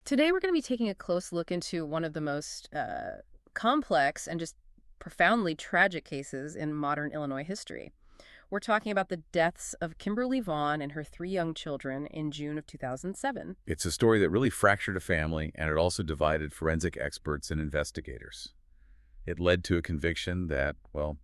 Today, we're going to be taking a close look into one of the most complex and just profoundly tragic cases in modern Illinois history. We're talking about the deaths of Kimberly Vaughn and her three young children in June of 2007. It's a story that really fractured a family, and it also divided forensic experts and investigators. It led to a conviction that, well,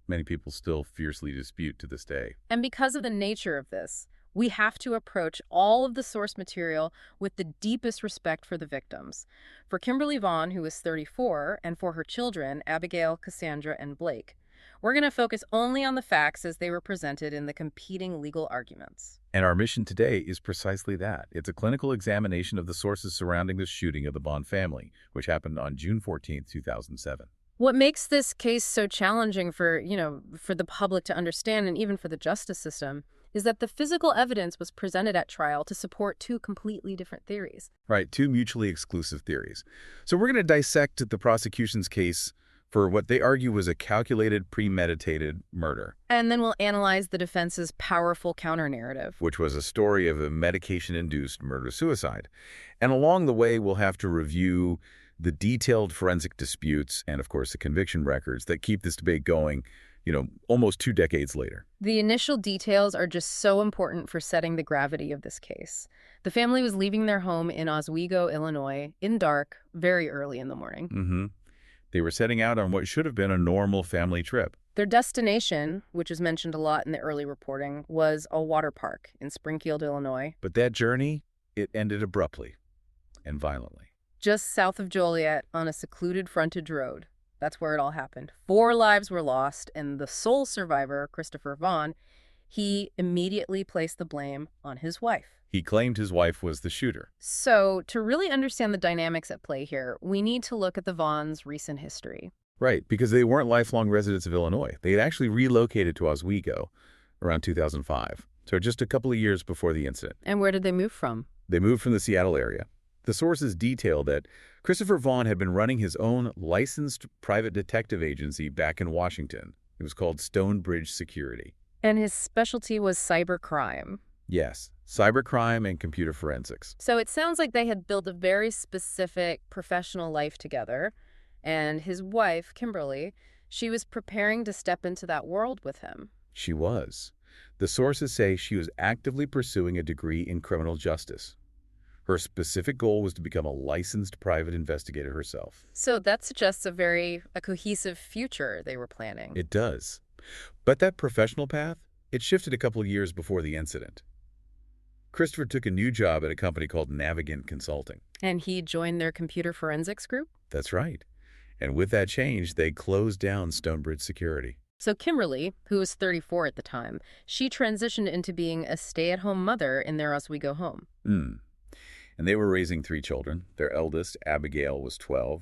many people still fiercely dispute to this day. And because of the nature of this, we have to approach all of the source material with the deepest respect for the victims. For Kimberly Vaughn, who is 34, and for her children, Abigail, Cassandra, and Blake, we're going to focus only on the facts as they were presented in the competing legal arguments. And our mission today is precisely that. It's a clinical examination of the sources surrounding the shooting of the Vaughn family, which happened on June 14, 2007. What makes this case so challenging for the public to understand and even for the justice system is that the physical evidence was presented at trial to support two completely different theories. Right, two mutually exclusive theories. So we're going to dissect the prosecution's case for what they argue was a calculated, premeditated murder. And then we'll analyze the defense's powerful counter-narrative, Which was a story of a medication-induced murder-suicide. And along the way, we'll have to review the detailed forensic disputes and, of course, the conviction records that keep this debate going, almost 2 decades later. The initial details are just so important for setting the gravity of this case. The family was leaving their home in Oswego, Illinois, in dark, very early in the morning. They were setting out on what should have been a normal family trip. Their destination, which was mentioned a lot in the early reporting, was a water park in Springfield, Illinois, But that journey, it ended abruptly and violently. just south of Joliet on a secluded frontage road. That's where it all happened. 4 lives were lost, and the sole survivor, Christopher Vaughn, he immediately placed the blame on his wife. He claimed his wife was the shooter. So, to really understand the dynamics at play here, we need to look at the Vaughns' recent history. Right, because they weren't lifelong residents of Illinois. They had actually relocated to Oswego around 2005, so just a couple of years before the incident. And where did they move from? They moved from the Seattle area. The sources detail that Christopher Vaughn had been running his own licensed private detective agency back in Washington. It was called Stonebridge Security. And his specialty was cybercrime. Yes, cybercrime and computer forensics. So it sounds like they had built a very specific professional life together. And his wife, Kimberly, she was preparing to step into that world with him. She was. The sources say she was actively pursuing a degree in criminal justice. Her specific goal was to become a licensed private investigator herself. So that suggests a cohesive future they were planning. It does. But that professional path, it shifted a couple of years before the incident. Christopher took a new job at a company called Navigant Consulting. And he joined their computer forensics group? That's right. And with that change, they closed down Stonebridge Security. So Kimberly, who was 34 at the time, she transitioned into being a stay-at-home mother in their Oswego home. And they were raising 3 children. Their eldest, Abigail, was 12,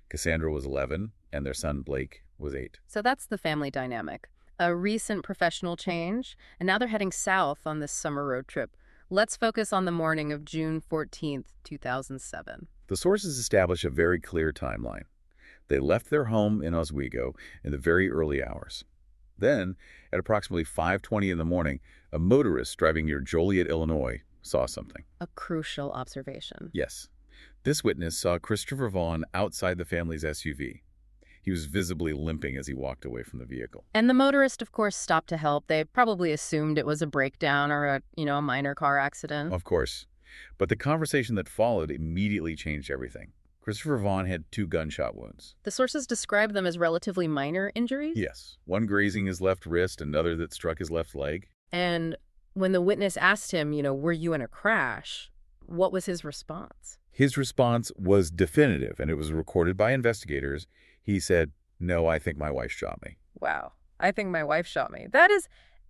Cassandra was 11, and their son, Blake, was 8. So that's the family dynamic. A recent professional change, and now they're heading south on this summer road trip. Let's focus on the morning of June 14th, 2007. The sources establish a very clear timeline. They left their home in Oswego in the very early hours. Then, at approximately 5:20 in the morning, a motorist driving near Joliet, Illinois, saw something. A crucial observation. Yes. This witness saw Christopher Vaughn outside the family's SUV. He was visibly limping as he walked away from the vehicle. And the motorist, of course, stopped to help. They probably assumed it was a breakdown or a minor car accident. Of course. But the conversation that followed immediately changed everything. Christopher Vaughn had 2 gunshot wounds. The sources describe them as relatively minor injuries? Yes. One grazing his left wrist, another that struck his left leg. And when the witness asked him, were you in a crash, what was his response? His response was definitive, and it was recorded by investigators. He said, "No, I think my wife shot me." Wow. I think my wife shot me.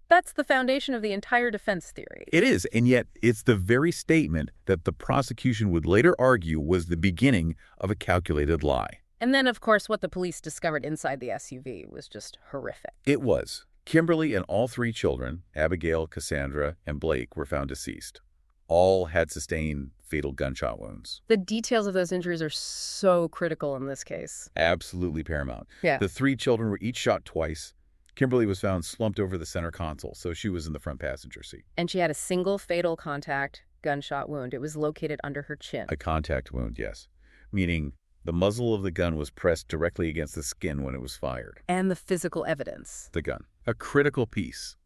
That's the foundation of the entire defense theory. It is, and yet it's the very statement that the prosecution would later argue was the beginning of a calculated lie. And then, of course, what the police discovered inside the SUV was just horrific. It was. Kimberly and all 3 children, Abigail, Cassandra, and Blake, were found deceased. All had sustained fatal gunshot wounds. The details of those injuries are so critical in this case. Absolutely paramount. Yeah. The 3 children were each shot twice. Kimberly was found slumped over the center console, so she was in the front passenger seat. And she had a single fatal contact gunshot wound. It was located under her chin. A contact wound, yes. Meaning the muzzle of the gun was pressed directly against the skin when it was fired. And the physical evidence. The gun. A critical piece.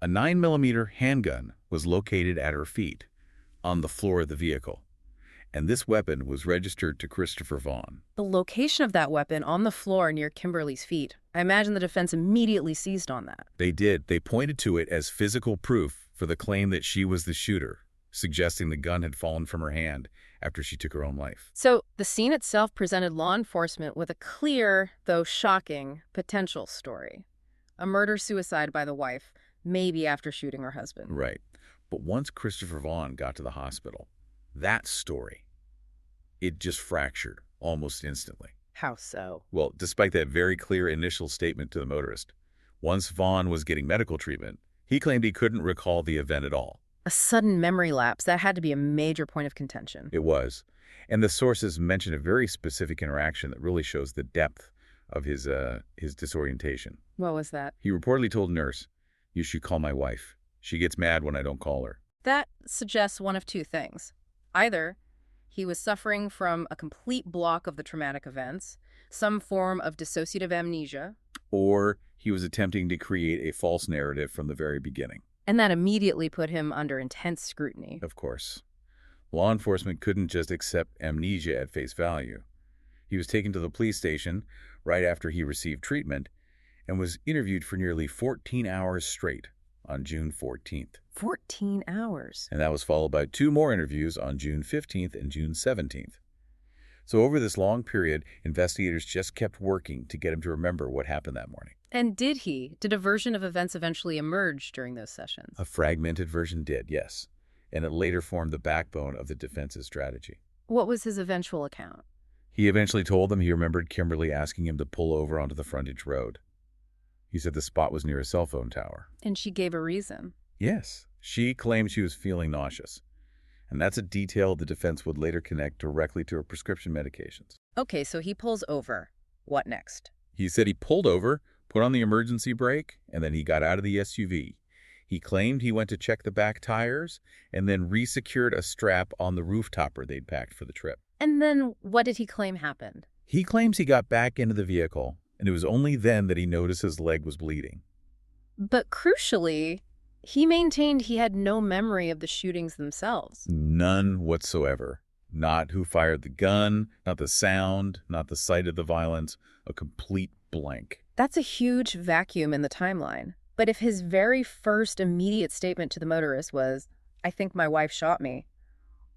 A 9mm handgun was located at her feet, on the floor of the vehicle. And this weapon was registered to Christopher Vaughn. The location of that weapon on the floor near Kimberly's feet. I imagine the defense immediately seized on that. They did. They pointed to it as physical proof for the claim that she was the shooter, suggesting the gun had fallen from her hand after she took her own life. So the scene itself presented law enforcement with a clear, though shocking, potential story. A murder-suicide by the wife, maybe after shooting her husband. Right. But once Christopher Vaughn got to the hospital, that story, it just fractured almost instantly. How so? Well, despite that very clear initial statement to the motorist, once Vaughn was getting medical treatment, he claimed he couldn't recall the event at all. A sudden memory lapse, that had to be a major point of contention. It was. And the sources mentioned a very specific interaction that really shows the depth of his disorientation. What was that? He reportedly told a nurse, "You should call my wife. She gets mad when I don't call her." That suggests one of two things. Either he was suffering from a complete block of the traumatic events, some form of dissociative amnesia, or he was attempting to create a false narrative from the very beginning. and that immediately put him under intense scrutiny. Of course. Law enforcement couldn't just accept amnesia at face value. He was taken to the police station right after he received treatment and was interviewed for nearly 14 hours straight on June 14th. 14 hours. And that was followed by 2 more interviews on June 15th and June 17th. So over this long period, investigators just kept working to get him to remember what happened that morning. And did he? Did a version of events eventually emerge during those sessions? A fragmented version did, yes. And it later formed the backbone of the defense's strategy. What was his eventual account? He eventually told them he remembered Kimberly asking him to pull over onto the frontage road. He said the spot was near a cell phone tower. And she gave a reason. Yes, she claimed she was feeling nauseous. And that's a detail the defense would later connect directly to her prescription medications. Okay, so he pulls over. What next? He said he pulled over, put on the emergency brake, and then he got out of the SUV. He claimed he went to check the back tires and then resecured a strap on the roof topper they'd packed for the trip. And then what did he claim happened? He claims he got back into the vehicle, and it was only then that he noticed his leg was bleeding. But crucially, he maintained he had no memory of the shootings themselves. None whatsoever. Not who fired the gun, not the sound, not the sight of the violence, a complete blank. That's a huge vacuum in the timeline. But if his very first immediate statement to the motorist was, "I think my wife shot me,"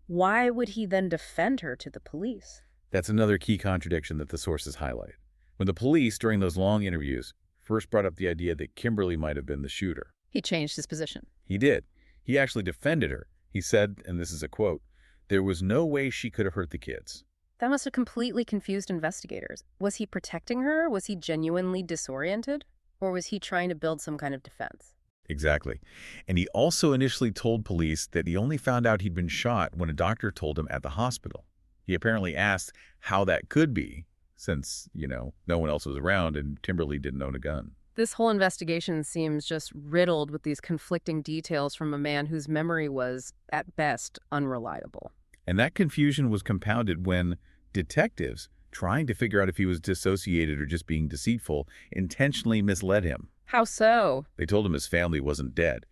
why would he then defend her to the police? That's another key contradiction that the sources highlight. When the police, during those long interviews, first brought up the idea that Kimberly might have been the shooter. He changed his position. He did. He actually defended her. He said, and this is a quote, "There was no way she could have hurt the kids." That must have completely confused investigators. Was he protecting her? Was he genuinely disoriented? Or was he trying to build some kind of defense? Exactly. And he also initially told police that he only found out he'd been shot when a doctor told him at the hospital. He apparently asked how that could be, since, no one else was around and Kimberly didn't own a gun. This whole investigation seems just riddled with these conflicting details from a man whose memory was, at best, unreliable. And that confusion was compounded when detectives, trying to figure out if he was dissociated or just being deceitful, intentionally misled him. How so? They told him his family wasn't dead.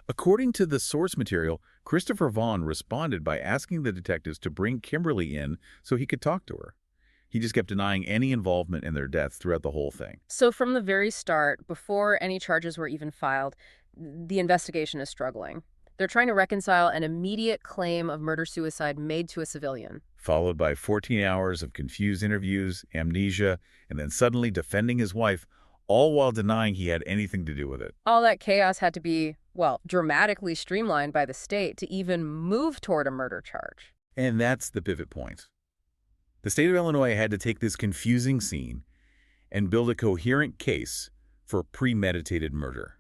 According to the source material, Christopher Vaughn responded by asking the detectives to bring Kimberly in so he could talk to her. He just kept denying any involvement in their deaths throughout the whole thing. So from the very start, before any charges were even filed, the investigation is struggling. They're trying to reconcile an immediate claim of murder-suicide made to a civilian, Followed by 14 hours of confused interviews, amnesia, and then suddenly defending his wife, all while denying he had anything to do with it. All that chaos had to be, dramatically streamlined by the state to even move toward a murder charge. And that's the pivot point. The state of Illinois had to take this confusing scene and build a coherent case for premeditated murder.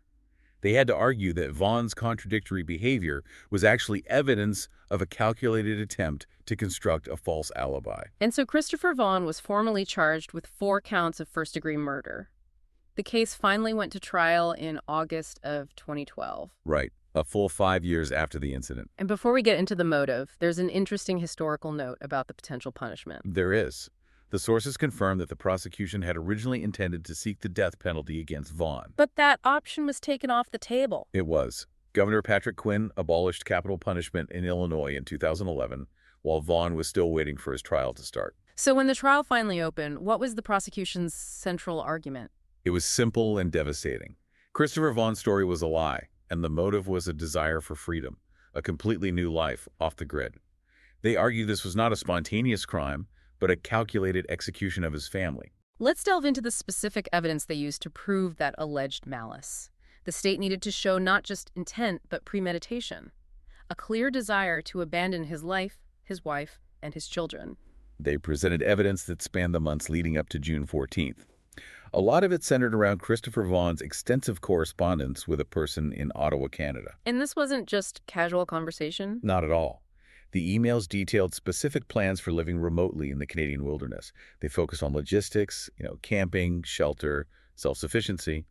They had to argue that Vaughn's contradictory behavior was actually evidence of a calculated attempt to construct a false alibi. And so Christopher Vaughn was formally charged with 4 counts of first-degree murder. The case finally went to trial in August of 2012. Right. a full 5 years after the incident. And before we get into the motive, there's an interesting historical note about the potential punishment. There is. The sources confirm that the prosecution had originally intended to seek the death penalty against Vaughn. But that option was taken off the table. It was. Governor Patrick Quinn abolished capital punishment in Illinois in 2011, while Vaughn was still waiting for his trial to start. So when the trial finally opened, what was the prosecution's central argument? It was simple and devastating. Christopher Vaughn's story was a lie, and the motive was a desire for freedom, a completely new life off the grid. They argued this was not a spontaneous crime, but a calculated execution of his family. Let's delve into the specific evidence they used to prove that alleged malice. The state needed to show not just intent, but premeditation, a clear desire to abandon his life, his wife, and his children. They presented evidence that spanned the months leading up to June 14th. A lot of it centered around Christopher Vaughn's extensive correspondence with a person in Ottawa, Canada. And this wasn't just casual conversation? Not at all. The emails detailed specific plans for living remotely in the Canadian wilderness. They focused on logistics, camping, shelter, self-sufficiency.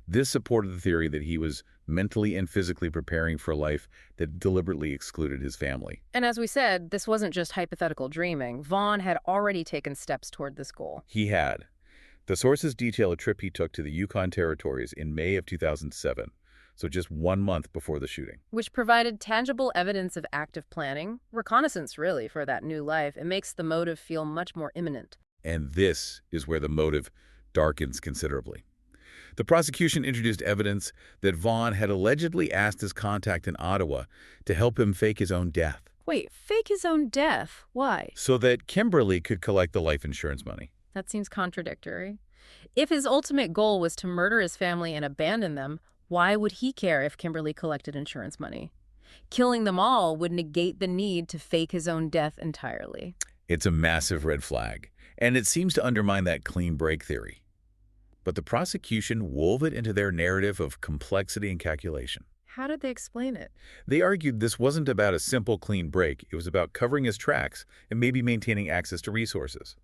This supported the theory that he was mentally and physically preparing for a life that deliberately excluded his family. And as we said, this wasn't just hypothetical dreaming. Vaughn had already taken steps toward this goal. He had. The sources detail a trip he took to the Yukon Territories in May of 2007, so just 1 month before the shooting. Which provided tangible evidence of active planning, reconnaissance really, for that new life. It makes the motive feel much more imminent. And this is where the motive darkens considerably. The prosecution introduced evidence that Vaughn had allegedly asked his contact in Ottawa to help him fake his own death. Wait, fake his own death? Why? So that Kimberly could collect the life insurance money. That seems contradictory. If his ultimate goal was to murder his family and abandon them, why would he care if Kimberly collected insurance money? Killing them all would negate the need to fake his own death entirely. It's a massive red flag, and it seems to undermine that clean break theory. But the prosecution wove it into their narrative of complexity and calculation. How did they explain it? They argued this wasn't about a simple clean break. It was about covering his tracks and maybe maintaining access to resources.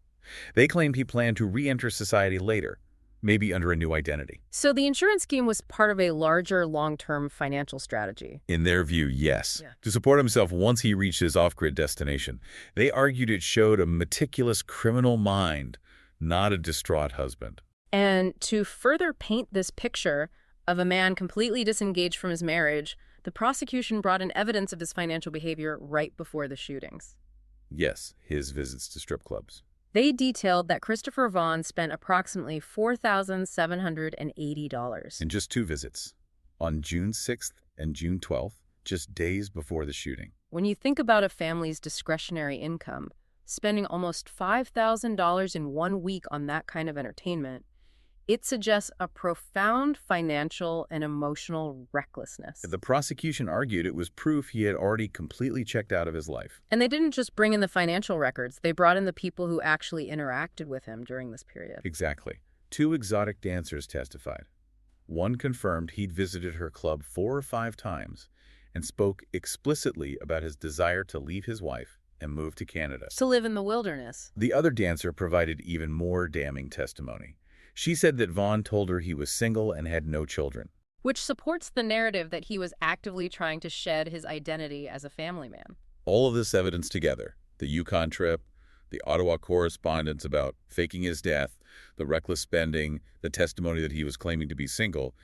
They claimed he planned to re-enter society later, maybe under a new identity. So the insurance scheme was part of a larger long-term financial strategy. In their view, yes. Yeah. To support himself once he reached his off-grid destination, they argued it showed a meticulous criminal mind, not a distraught husband. And to further paint this picture of a man completely disengaged from his marriage, the prosecution brought in evidence of his financial behavior right before the shootings. Yes, his visits to strip clubs. They detailed that Christopher Vaughn spent approximately $4,780. In just 2 visits, on June 6th and June 12th, just days before the shooting. When you think about a family's discretionary income, spending almost $5,000 in 1 week on that kind of entertainment, it suggests a profound financial and emotional recklessness. The prosecution argued it was proof he had already completely checked out of his life. And they didn't just bring in the financial records. They brought in the people who actually interacted with him during this period. Exactly. 2 exotic dancers testified. One confirmed he'd visited her club 4 or 5 times and spoke explicitly about his desire to leave his wife and move to Canada. To live in the wilderness. The other dancer provided even more damning testimony. She said that Vaughn told her he was single and had no children. Which supports the narrative that he was actively trying to shed his identity as a family man. All of this evidence together, the Yukon trip, the Ottawa correspondence about faking his death, the reckless spending, the testimony that he was claiming to be single,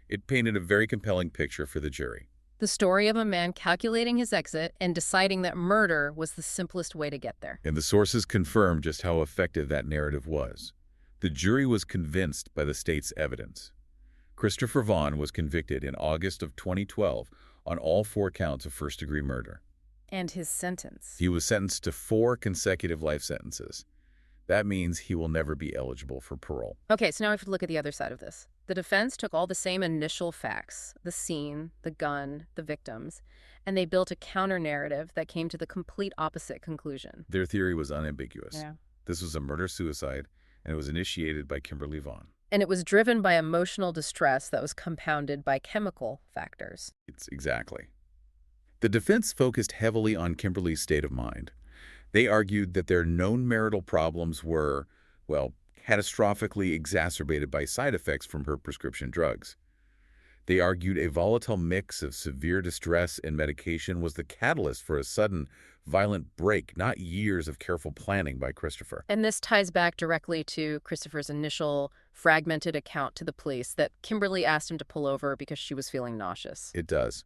it painted a very compelling picture for the jury. The story of a man calculating his exit and deciding that murder was the simplest way to get there. And the sources confirmed just how effective that narrative was. The jury was convinced by the state's evidence. Christopher Vaughn was convicted in August of 2012 on all 4 counts of first-degree murder. And his sentence. He was sentenced to 4 consecutive life sentences. That means he will never be eligible for parole. Okay, so now we have to look at the other side of this. The defense took all the same initial facts, the scene, the gun, the victims, and they built a counter-narrative that came to the complete opposite conclusion. Their theory was unambiguous. Yeah. This was a murder-suicide, and it was initiated by Kimberly Vaughn. And it was driven by emotional distress that was compounded by chemical factors. Exactly. The defense focused heavily on Kimberly's state of mind. They argued that their known marital problems were, well, catastrophically exacerbated by side effects from her prescription drugs. They argued a volatile mix of severe distress and medication was the catalyst for a sudden, violent break, not years of careful planning by Christopher. And this ties back directly to Christopher's initial fragmented account to the police that Kimberly asked him to pull over because she was feeling nauseous. It does.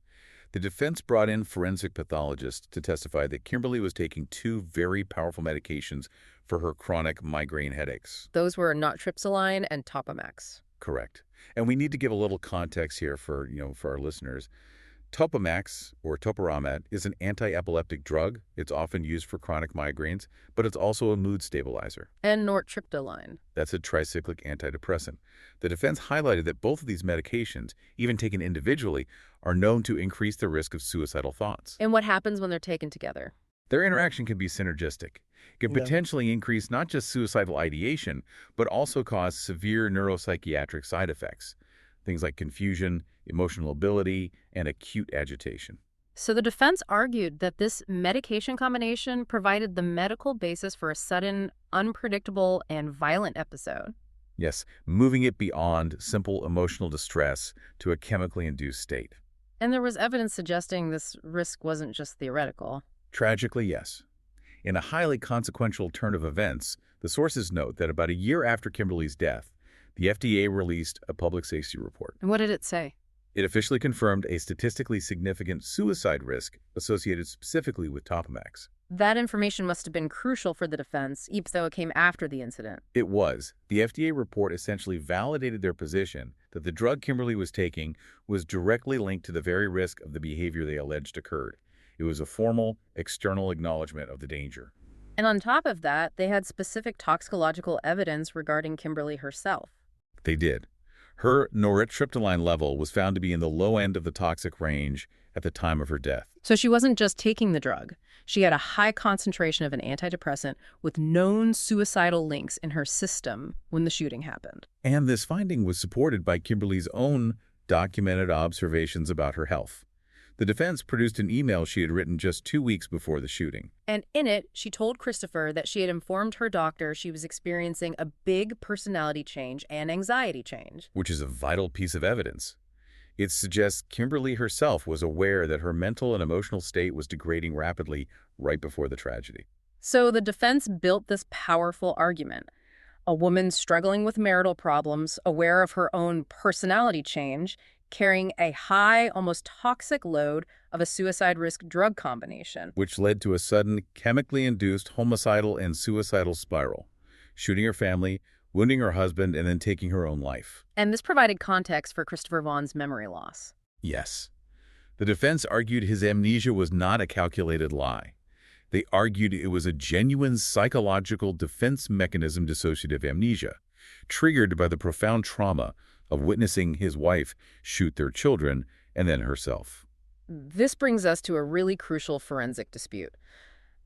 The defense brought in forensic pathologists to testify that Kimberly was taking two very powerful medications for her chronic migraine headaches. Those were nortriptyline and Topamax. Correct. And we need to give a little context here for, for our listeners. Topamax, or topiramate, is an anti-epileptic drug. It's often used for chronic migraines, but it's also a mood stabilizer. And nortriptyline. That's a tricyclic antidepressant. The defense highlighted that both of these medications, even taken individually, are known to increase the risk of suicidal thoughts. And what happens when they're taken together? Their interaction can be synergistic. It can potentially increase not just suicidal ideation, but also cause severe neuropsychiatric side effects. Things like confusion, emotional ability, and acute agitation. So the defense argued that this medication combination provided the medical basis for a sudden, unpredictable, and violent episode. Yes, moving it beyond simple emotional distress to a chemically induced state. And there was evidence suggesting this risk wasn't just theoretical. Tragically, yes. In a highly consequential turn of events, the sources note that about a year after Kimberly's death, the FDA released a public safety report. And what did it say? It officially confirmed a statistically significant suicide risk associated specifically with Topamax. That information must have been crucial for the defense, even though it came after the incident. It was. The FDA report essentially validated their position that the drug Kimberly was taking was directly linked to the very risk of the behavior they alleged occurred. It was a formal, external acknowledgement of the danger. And on top of that, they had specific toxicological evidence regarding Kimberly herself. They did. Her nortriptyline level was found to be in the low end of the toxic range at the time of her death. So she wasn't just taking the drug. She had a high concentration of an antidepressant with known suicidal links in her system when the shooting happened. And this finding was supported by Kimberly's own documented observations about her health. The defense produced an email she had written just 2 weeks before the shooting. And in it, she told Christopher that she had informed her doctor she was experiencing a big personality change and anxiety change. Which is a vital piece of evidence. It suggests Kimberly herself was aware that her mental and emotional state was degrading rapidly right before the tragedy. So the defense built this powerful argument. A woman struggling with marital problems, aware of her own personality change, carrying a high, almost toxic load of a suicide risk drug combination. Which led to a sudden, chemically induced homicidal and suicidal spiral, shooting her family, wounding her husband, and then taking her own life. And this provided context for Christopher Vaughn's memory loss. Yes. The defense argued his amnesia was not a calculated lie. They argued it was a genuine psychological defense mechanism, dissociative amnesia, triggered by the profound trauma of witnessing his wife shoot their children and then herself. This brings us to a really crucial forensic dispute.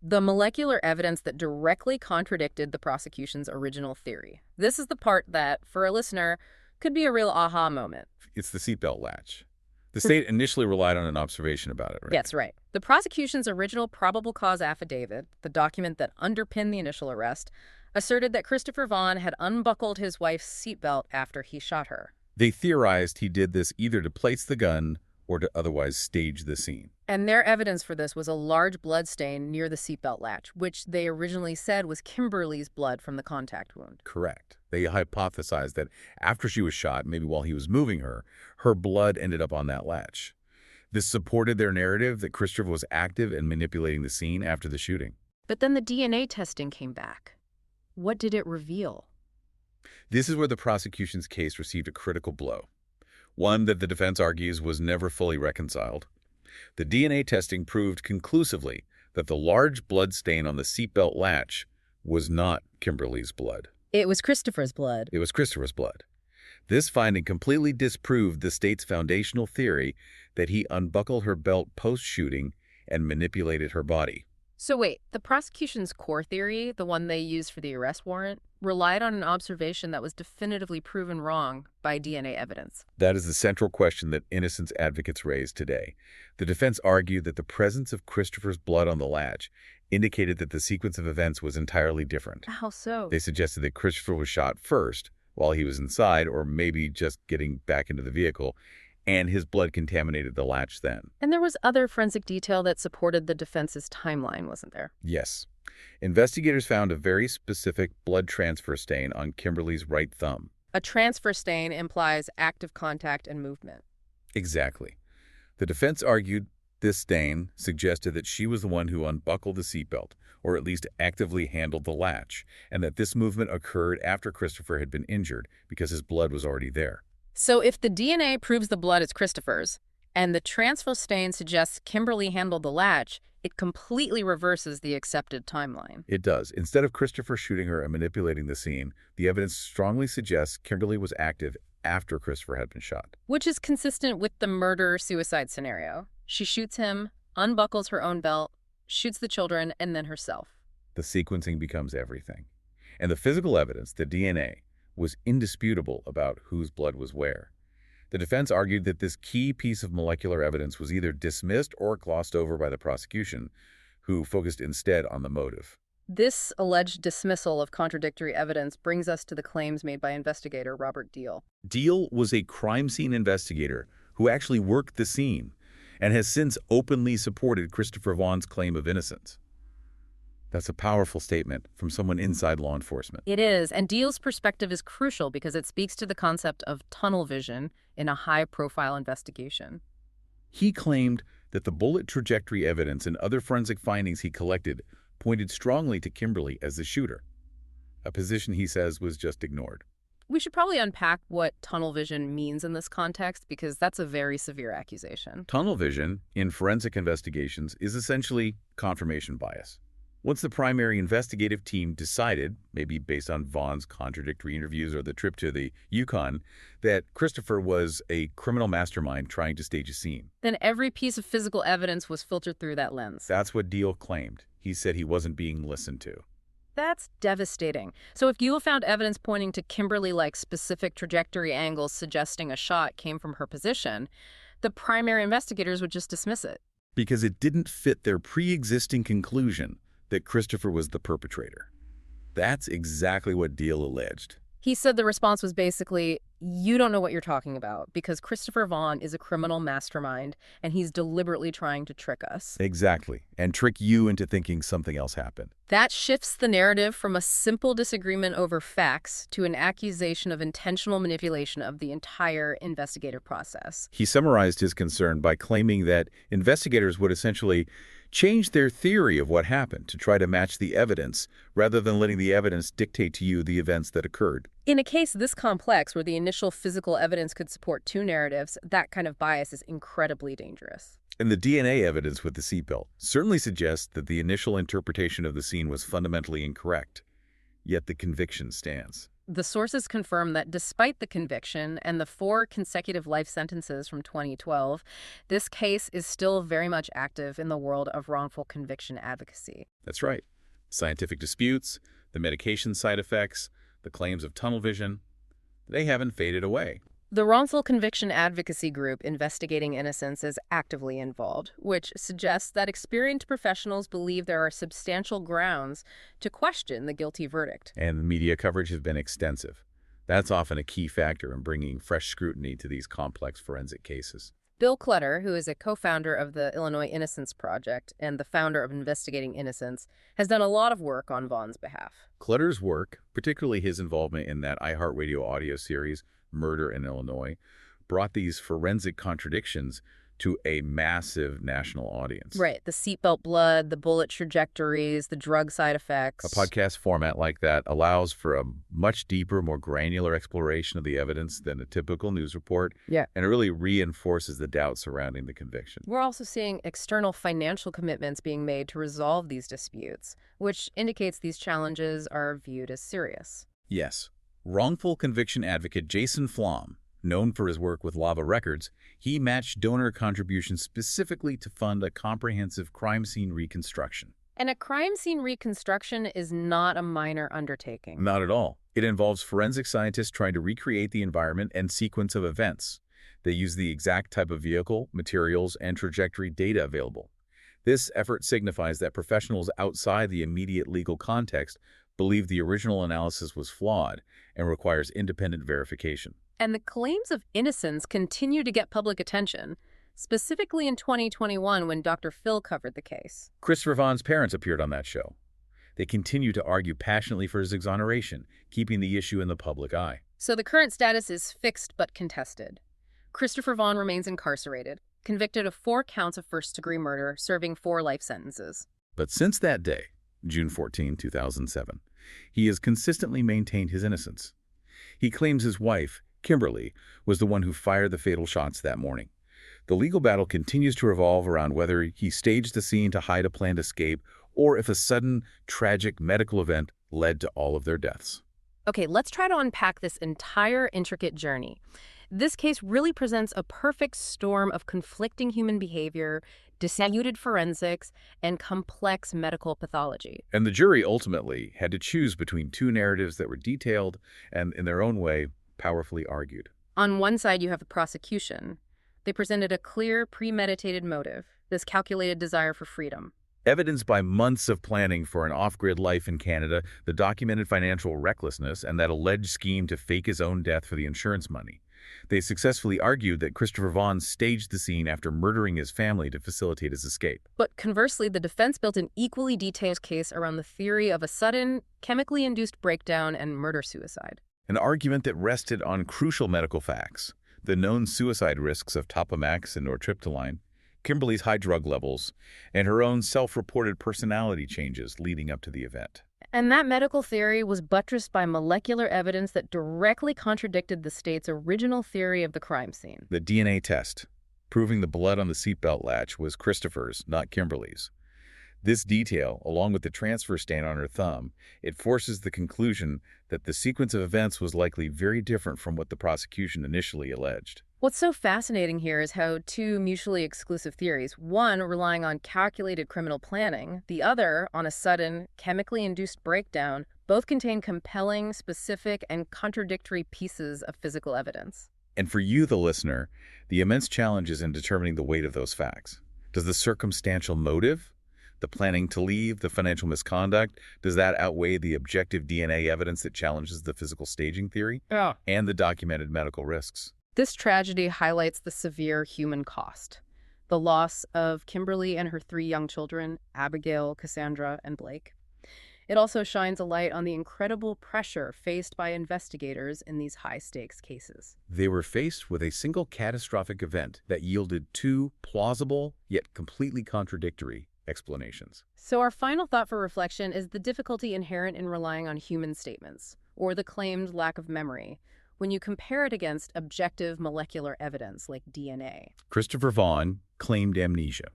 The molecular evidence that directly contradicted the prosecution's original theory. This is the part that, for a listener, could be a real aha moment. It's the seatbelt latch. The state initially relied on an observation about it, right? That's right. The prosecution's original probable cause affidavit, the document that underpinned the initial arrest, asserted that Christopher Vaughn had unbuckled his wife's seatbelt after he shot her. They theorized he did this either to place the gun or to otherwise stage the scene. And their evidence for this was a large blood stain near the seatbelt latch, which they originally said was Kimberly's blood from the contact wound. Correct. They hypothesized that after she was shot, maybe while he was moving her, her blood ended up on that latch. This supported their narrative that Christopher was active in manipulating the scene after the shooting. But then the DNA testing came back. What did it reveal? This is where the prosecution's case received a critical blow, one that the defense argues was never fully reconciled. The DNA testing proved conclusively that the large blood stain on the seatbelt latch was not Kimberly's blood. It was Christopher's blood. It was Christopher's blood. This finding completely disproved the state's foundational theory that he unbuckled her belt post-shooting and manipulated her body. So wait, the prosecution's core theory, the one they used for the arrest warrant, relied on an observation that was definitively proven wrong by DNA evidence. That is the central question that innocence advocates raise today. The defense argued that the presence of Christopher's blood on the latch indicated that the sequence of events was entirely different. How so? They suggested that Christopher was shot first while he was inside, or maybe just getting back into the vehicle, and his blood contaminated the latch then. And there was other forensic detail that supported the defense's timeline, wasn't there? Yes. Investigators found a very specific blood transfer stain on Kimberly's right thumb. A transfer stain implies active contact and movement. Exactly. The defense argued this stain suggested that she was the one who unbuckled the seatbelt, or at least actively handled the latch, and that this movement occurred after Christopher had been injured because his blood was already there. So if the DNA proves the blood is Christopher's, and the transfer stain suggests Kimberly handled the latch, it completely reverses the accepted timeline. It does. Instead of Christopher shooting her and manipulating the scene, the evidence strongly suggests Kimberly was active after Christopher had been shot. Which is consistent with the murder-suicide scenario. She shoots him, unbuckles her own belt, shoots the children, and then herself. The sequencing becomes everything. And the physical evidence, the DNA, was indisputable about whose blood was where. The defense argued that this key piece of molecular evidence was either dismissed or glossed over by the prosecution, who focused instead on the motive. This alleged dismissal of contradictory evidence brings us to the claims made by investigator Robert Deal. Deal was a crime scene investigator who actually worked the scene and has since openly supported Christopher Vaughn's claim of innocence. That's a powerful statement from someone inside law enforcement. It is, and Deal's perspective is crucial because it speaks to the concept of tunnel vision in a high-profile investigation. He claimed that the bullet trajectory evidence and other forensic findings he collected pointed strongly to Kimberly as the shooter, a position he says was just ignored. We should probably unpack what tunnel vision means in this context because that's a very severe accusation. Tunnel vision in forensic investigations is essentially confirmation bias. Once the primary investigative team decided, maybe based on Vaughn's contradictory interviews or the trip to the Yukon, that Christopher was a criminal mastermind trying to stage a scene, then every piece of physical evidence was filtered through that lens. That's what Deal claimed. He said he wasn't being listened to. That's devastating. So if Deal found evidence pointing to Kimberly like specific trajectory angles suggesting a shot came from her position, the primary investigators would just dismiss it. Because it didn't fit their pre-existing conclusion that Christopher was the perpetrator. That's exactly what Deal alleged. He said the response was basically, you don't know what you're talking about because Christopher Vaughn is a criminal mastermind and he's deliberately trying to trick us. Exactly, and trick you into thinking something else happened. That shifts the narrative from a simple disagreement over facts to an accusation of intentional manipulation of the entire investigative process. He summarized his concern by claiming that investigators would essentially change their theory of what happened to try to match the evidence rather than letting the evidence dictate to you the events that occurred. In a case this complex, where the initial physical evidence could support two narratives, that kind of bias is incredibly dangerous. And the DNA evidence with the seatbelt certainly suggests that the initial interpretation of the scene was fundamentally incorrect, yet the conviction stands. The sources confirm that despite the conviction and the 4 consecutive life sentences from 2012, this case is still very much active in the world of wrongful conviction advocacy. That's right. Scientific disputes, the medication side effects, the claims of tunnel vision, they haven't faded away. The wrongful conviction advocacy group investigating innocence is actively involved, which suggests that experienced professionals believe there are substantial grounds to question the guilty verdict. And the media coverage has been extensive. That's often a key factor in bringing fresh scrutiny to these complex forensic cases. Bill Clutter, who is a co-founder of the Illinois Innocence Project and the founder of Investigating Innocence, has done a lot of work on Vaughn's behalf. Clutter's work, particularly his involvement in that iHeartRadio audio series, Murder in Illinois, brought these forensic contradictions to a massive national audience. Right. The seatbelt blood, the bullet trajectories, the drug side effects. A podcast format like that allows for a much deeper, more granular exploration of the evidence than a typical news report. Yeah. And it really reinforces the doubt surrounding the conviction. We're also seeing external financial commitments being made to resolve these disputes, which indicates these challenges are viewed as serious. Yes. Wrongful conviction advocate Jason Flom, known for his work with Lava Records, he matched donor contributions specifically to fund a comprehensive crime scene reconstruction. And a crime scene reconstruction is not a minor undertaking. Not at all. It involves forensic scientists trying to recreate the environment and sequence of events. They use the exact type of vehicle, materials, and trajectory data available. This effort signifies that professionals outside the immediate legal context believe the original analysis was flawed and requires independent verification. And the claims of innocence continue to get public attention, specifically in 2021 when Dr. Phil covered the case. Christopher Vaughn's parents appeared on that show. They continue to argue passionately for his exoneration, keeping the issue in the public eye. So the current status is fixed but contested. Christopher Vaughn remains incarcerated, convicted of 4 counts of first-degree murder, serving 4 life sentences. But since that day, June 14, 2007, he has consistently maintained his innocence. He claims his wife, Kimberly, was the one who fired the fatal shots that morning. The legal battle continues to revolve around whether he staged the scene to hide a planned escape or if a sudden, tragic medical event led to all of their deaths. Okay, let's try to unpack this entire intricate journey. This case really presents a perfect storm of conflicting human behavior, disputed forensics, and complex medical pathology. And the jury ultimately had to choose between 2 narratives that were detailed and, in their own way, powerfully argued. On one side, you have the prosecution. They presented a clear, premeditated motive, this calculated desire for freedom. Evidenced by months of planning for an off-grid life in Canada, the documented financial recklessness, and that alleged scheme to fake his own death for the insurance money. They successfully argued that Christopher Vaughn staged the scene after murdering his family to facilitate his escape. But conversely, the defense built an equally detailed case around the theory of a sudden, chemically induced breakdown and murder-suicide. An argument that rested on crucial medical facts: the known suicide risks of Topamax and nortriptyline, Kimberly's high drug levels, and her own self-reported personality changes leading up to the event. And that medical theory was buttressed by molecular evidence that directly contradicted the state's original theory of the crime scene. The DNA test, proving the blood on the seatbelt latch was Christopher's, not Kimberly's. This detail, along with the transfer stain on her thumb, it forces the conclusion that the sequence of events was likely very different from what the prosecution initially alleged. What's so fascinating here is how 2 mutually exclusive theories, one relying on calculated criminal planning, the other on a sudden, chemically induced breakdown, both contain compelling, specific, and contradictory pieces of physical evidence. And for you, the listener, the immense challenge is in determining the weight of those facts. Does the circumstantial motive, the planning to leave, the financial misconduct, does that outweigh the objective DNA evidence that challenges the physical staging theory? Yeah. And the documented medical risks? This tragedy highlights the severe human cost. The loss of Kimberly and her 3 young children, Abigail, Cassandra, and Blake. It also shines a light on the incredible pressure faced by investigators in these high-stakes cases. They were faced with a single catastrophic event that yielded 2 plausible, yet completely contradictory explanations. So our final thought for reflection is the difficulty inherent in relying on human statements, or the claimed lack of memory, when you compare it against objective molecular evidence like DNA. Christopher Vaughn claimed amnesia.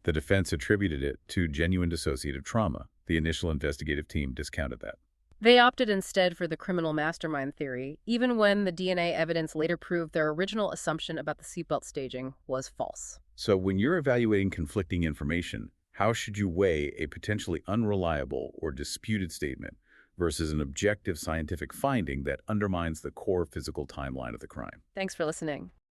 The defense attributed it to genuine dissociative trauma. The initial investigative team discounted that. They opted instead for the criminal mastermind theory, even when the DNA evidence later proved their original assumption about the seatbelt staging was false. So when you're evaluating conflicting information, how should you weigh a potentially unreliable or disputed statement versus an objective scientific finding that undermines the core physical timeline of the crime? Thanks for listening.